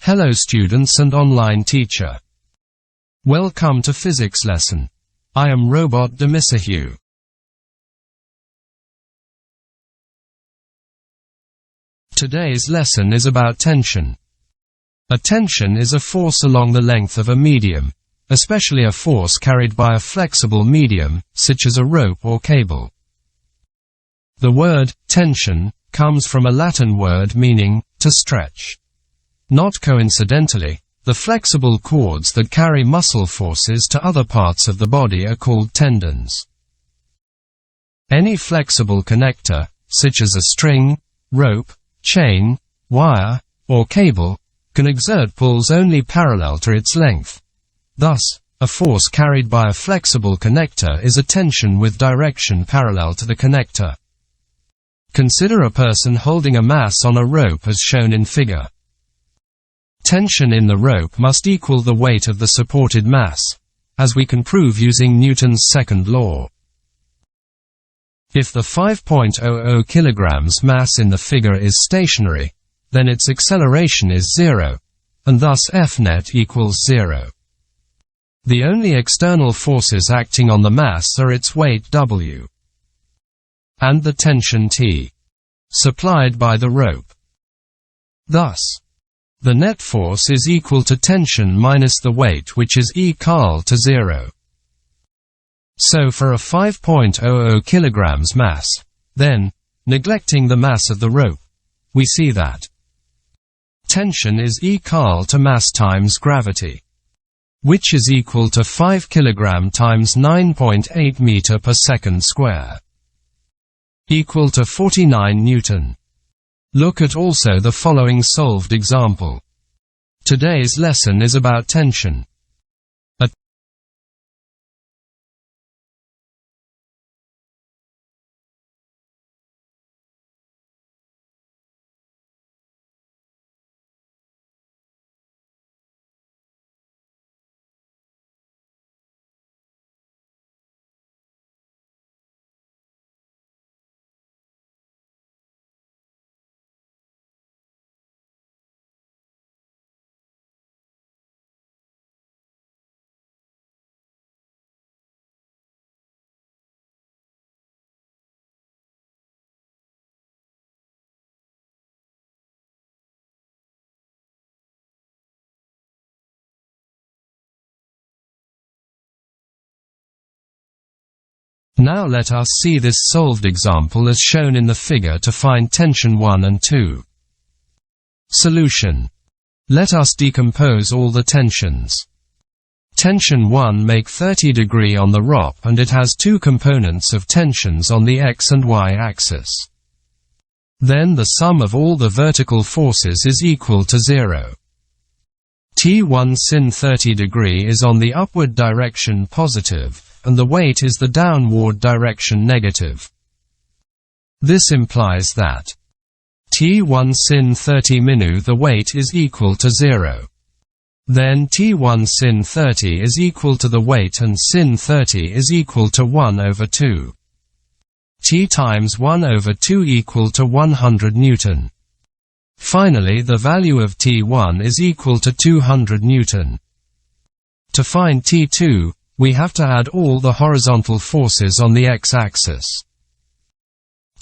Hello students and online teacher. Welcome to physics lesson. I am Robot Demisahue. Today's lesson is about tension. A tension is a force along the length of a medium, especially a force carried by a flexible medium, such as a rope or cable. The word tension comes from a Latin word meaning to stretch. Not coincidentally, the flexible cords that carry muscle forces to other parts of the body are called tendons. Any flexible connector, such as a string, rope, chain, wire, or cable, can exert pulls only parallel to its length. Thus, a force carried by a flexible connector is a tension with direction parallel to the connector. Consider a person holding a mass on a rope as shown in figure. Tension in the rope must equal the weight of the supported mass, as we can prove using Newton's second law. If the 5.00 kilograms mass in the figure is stationary, then its acceleration is 0, and thus Fnet equals 0. The only external forces acting on the mass are its weight W and the tension T, supplied by the rope. Thus, the net force is equal to tension minus the weight, which is equal to 0. So for a 5.00 kilograms mass, then, neglecting the mass of the rope, we see that tension is equal to mass times gravity, which is equal to 5 kg times 9.8 meter per second square, equal to 49 Newton. Look at also the following solved example. Today's lesson is about tension. Now let us see this solved example as shown in the figure to find tension 1 and 2. Solution. Let us decompose all the tensions. Tension 1 make 30 degree on the rope and it has two components of tensions on the x and y axis. Then the sum of all the vertical forces is equal to 0. T1 sin 30 degree is on the upward direction positive, and the weight is the downward direction negative. This implies that T1 sin 30 minu the weight is equal to 0. Then T1 sin 30 is equal to the weight and sin 30 is equal to 1 over 2. T times 1 over 2 equal to 100 Newton. Finally the value of T1 is equal to 200 Newton. To find T2, we have to add all the horizontal forces on the x-axis.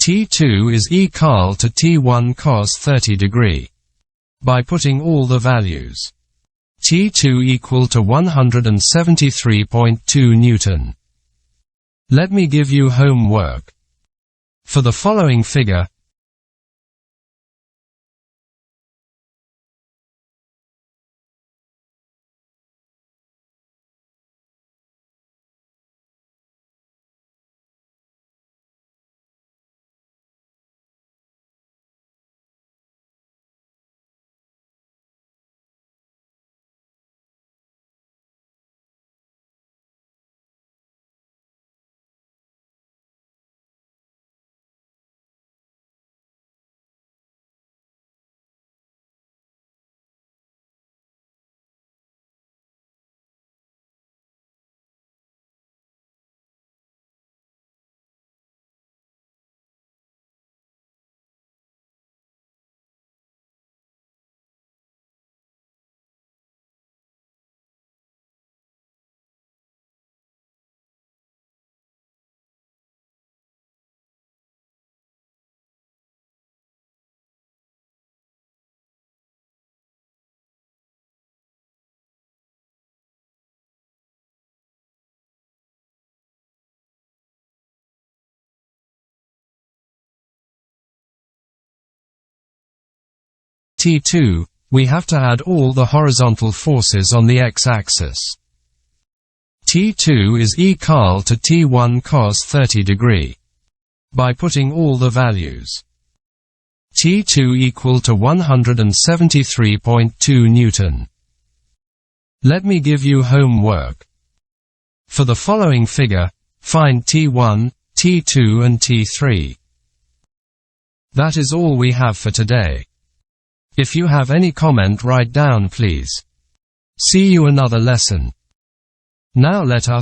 T2 is equal to T1 cos 30 degree. By putting all the values, T2 equal to 173.2 Newton. Let me give you homework. For the following figure, T2, we have to add all the horizontal forces on the x-axis. T2 is equal to T1 cos 30 degree. By putting all the values, T2 equal to 173.2 Newton. Let me give you homework. For the following figure, find T1, T2 and T3. That is all we have for today. If you have any comment, write down please. See you another lesson. Now let us